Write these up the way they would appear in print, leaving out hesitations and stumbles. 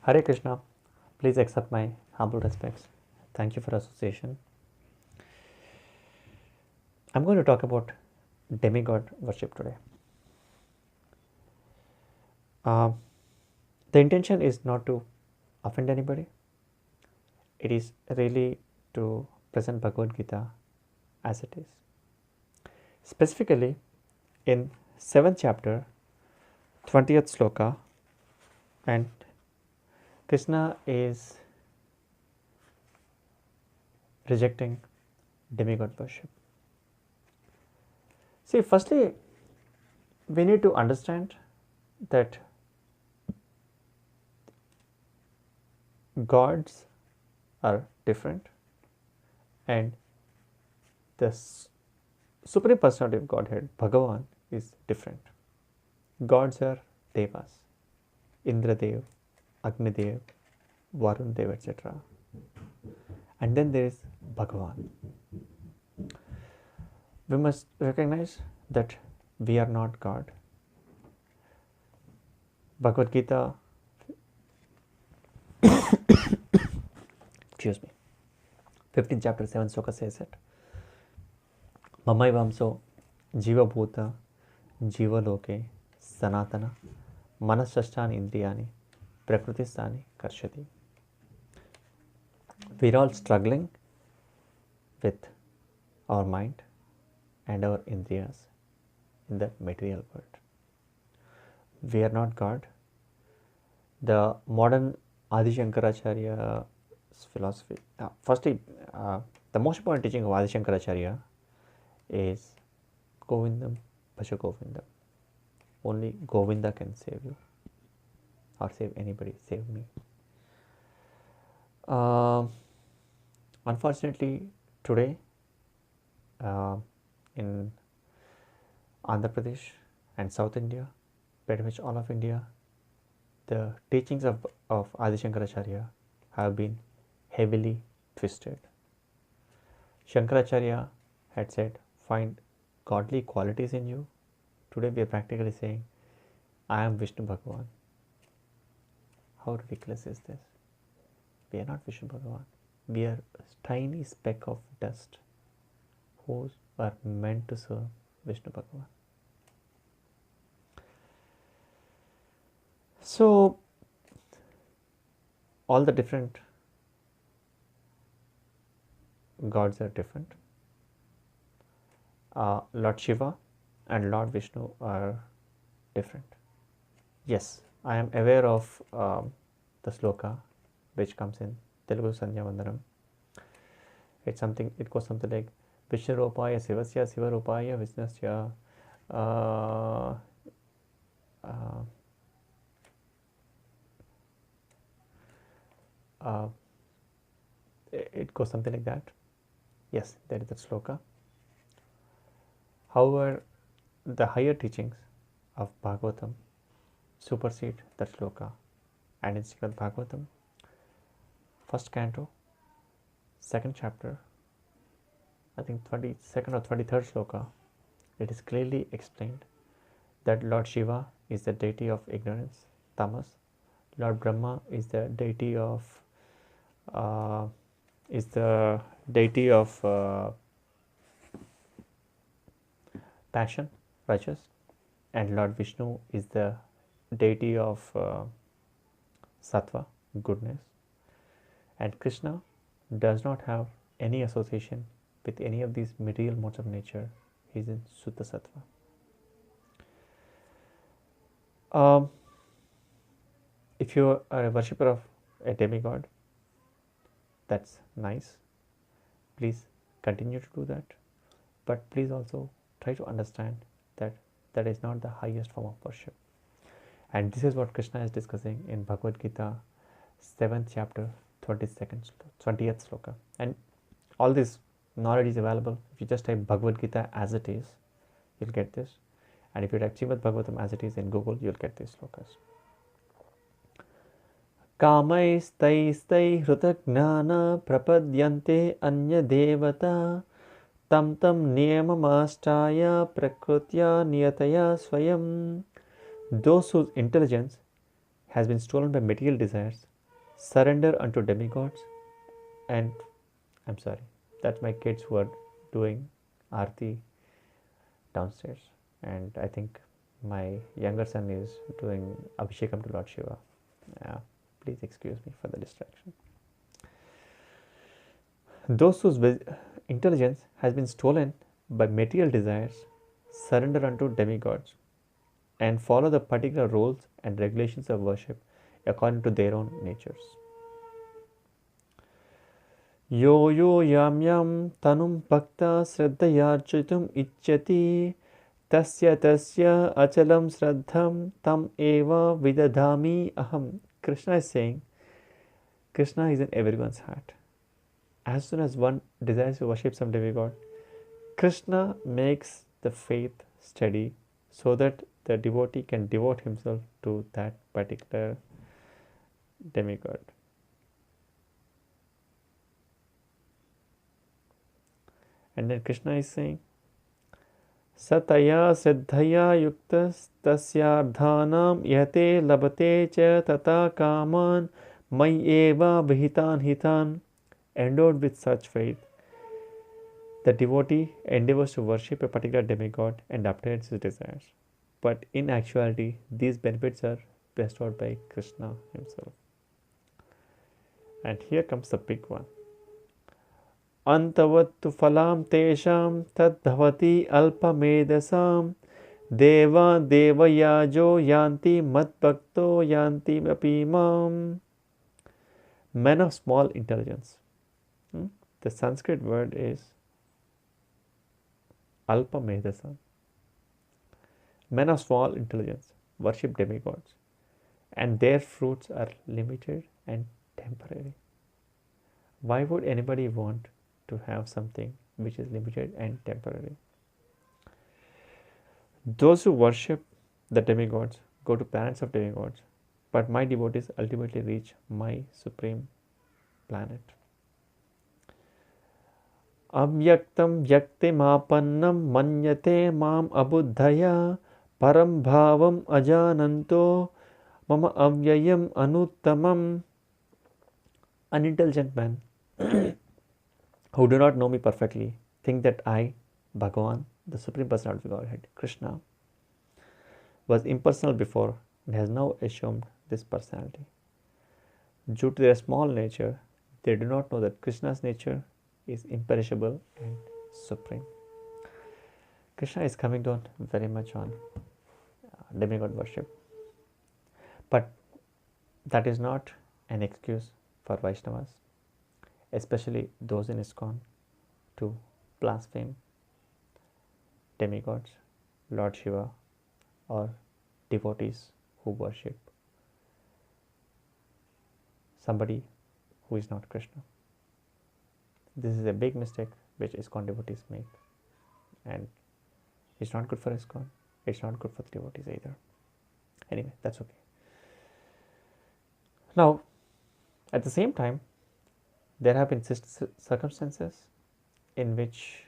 Hare Krishna, please accept my humble respects. Thank you for association. I'm going to talk about demigod worship today. The intention is not to offend anybody. It is really to present Bhagavad-Gita as it is. Specifically, in 7th chapter, 20th sloka, and Krishna is rejecting demigod worship. See, firstly, we need to understand that gods are different and the Supreme Personality of Godhead, Bhagavan, is different. Gods are devas, Indradev, Agnidev, Varun Dev, etc. And then there is Bhagavan. We must recognize that we are not God. Bhagavad-Gita, excuse me, 15th chapter 7 sloka says it. Mamaivamso jiva bhuta jiva loke sanatana manasasthani indriyani prakrutistani karshati. We are all struggling with our mind and our indriyas in the material world. We are not God. The modern Adi Shankaracharya's philosophy, firstly, the most important teaching of Adi Shankaracharya is Govindam Bhaja Govindam. Only Govinda can save you or save anybody, save me. Unfortunately, today in Andhra Pradesh and South India, pretty much all of India, the teachings of Adi Shankaracharya have been heavily twisted. Shankaracharya had said, find godly qualities in you. Today we are practically saying, I am Vishnu Bhagavan. How ridiculous is this? We are not Vishnu Bhagavan. We are a tiny speck of dust who are meant to serve Vishnu Bhagavan. So, all the different gods are different. Lord Shiva and Lord Vishnu are different. Yes, I am aware of the sloka which comes in Telugu Sandhya Vandanam. It goes something like Vishnu Rupaya Sivasya Siva Rupaya Visnasya it goes something like that. Yes, that is the sloka. However, the higher teachings of Bhagavatam supersede that sloka, and in Srimad Bhagavatam, first canto, second chapter, I think 22nd or 23rd sloka, it is clearly explained that Lord Shiva is the deity of ignorance, tamas. Lord Brahma is the deity of passion, rajas, and Lord Vishnu is the deity of sattva, goodness, and Krishna does not have any association with any of these material modes of nature. He is in Suddha Sattva. If you are a worshipper of a demigod, that's nice. Please continue to do that. But please also try to understand that that is not the highest form of worship. And this is what Krishna is discussing in Bhagavad Gita, 7th chapter, 20th sloka. And all this knowledge is available. If you just type Bhagavad Gita as it is, you'll get this. And if you type Srimad Bhagavatam as it is in Google, you'll get these slokas. Kamaistai hrutajnana prapadyante anya devata tam niyamamastaya prakrutya niyataya swayam. Those whose intelligence has been stolen by material desires surrender unto demigods. And I'm sorry, that's my kids who are doing arti downstairs, and I think my younger son is doing abhishekam to Lord Shiva. Please excuse me for the distraction. Those whose intelligence has been stolen by material desires surrender unto demigods and follow the particular rules and regulations of worship according to their own natures. Yo yo yam yam tanum bhakta shraddhayarchitum ichyati tasya achalam shraddham tam eva vidadhami aham. Krishna is saying, Krishna is in everyone's heart. As soon as one desires to worship some demigod, Krishna makes the faith steady so that the devotee can devote himself to that particular demigod. And then Krishna is saying, Sataya siddhaya yuktas tasyardhanam yate labate cha tata kaman mayeva vihitan hitan. Endowed with such faith, the devotee endeavors to worship a particular demigod and obtains his desires. But in actuality, these benefits are bestowed by Krishna himself. And here comes the big one. Antavattu phalam tesham tad bhavati alpamedasam deva devayajo yanti matbhakto yanti apimam. Men of small intelligence. The Sanskrit word is alpamedasam. Men of small intelligence worship demigods, and their fruits are limited and temporary. Why would anybody want to have something which is limited and temporary? Those who worship the demigods go to planets of demigods, but my devotees ultimately reach my supreme planet. Avyaktam vyaktimapannam manyate mam abuddhaya param bhavam ajananto mama avyayam anuttamam. Unintelligent men who do not know me perfectly think that I, Bhagavan, the Supreme Personality of Godhead, Krishna, was impersonal before and has now assumed this personality. Due to their small nature, they do not know that Krishna's nature is imperishable and supreme. Krishna is coming down very much on demigod worship. But that is not an excuse for Vaishnavas, especially those in ISKCON, to blaspheme demigods, Lord Shiva, or devotees who worship somebody who is not Krishna. This is a big mistake which ISKCON devotees make, and it's not good for ISKCON, it's not good for the devotees either. Anyway, that's okay. Now, at the same time, there have been circumstances in which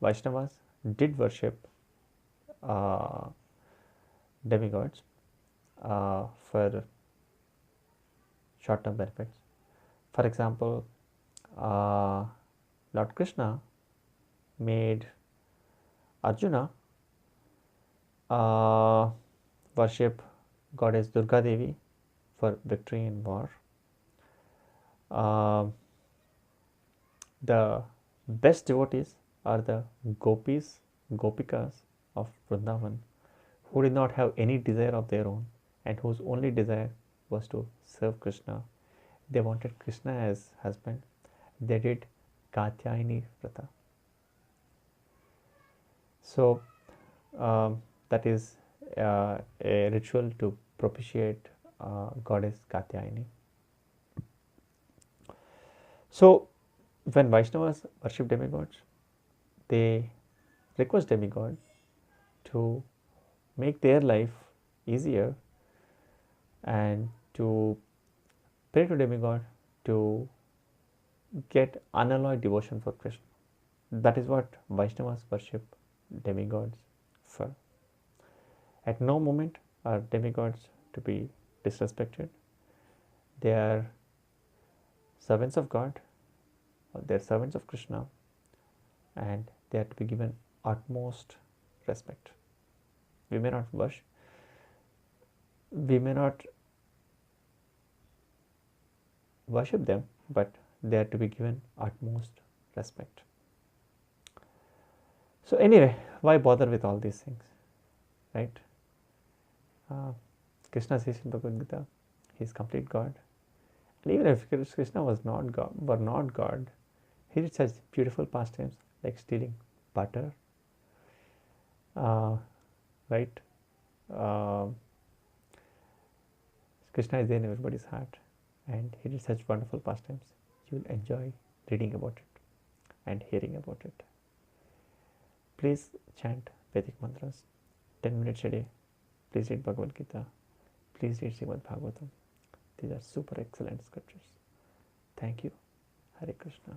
Vaishnavas did worship demigods for short-term benefits. For example, Lord Krishna made Arjuna worship goddess Durga Devi for victory in war. The best devotees are the gopis, gopikas of Vrindavan, who did not have any desire of their own and whose only desire was to serve Krishna. They wanted Krishna as husband. They did Katyayani Vrata. So that is a ritual to propitiate goddess Katyayani. So when Vaishnavas worship demigods, they request demigod to make their life easier and to pray to demigod to get unalloyed devotion for Krishna. That is what Vaishnavas worship demigods for. At no moment are demigods to be disrespected. They are servants of God, or they are servants of Krishna, and they are to be given utmost respect. We may not worship, we may not worship them, but they are to be given utmost respect. So anyway, why bother with all these things, right? Krishna says in Bhagavadgita, he is complete God. And even if Krishna was not God, he did such beautiful pastimes like stealing butter, right? Krishna is there in everybody's heart, and he did such wonderful pastimes. You will enjoy reading about it and hearing about it. Please chant Vedic mantras 10 minutes a day. Please read Bhagavad Gita. Please read Srimad Bhagavatam. These are super excellent scriptures. Thank you. Hare Krishna.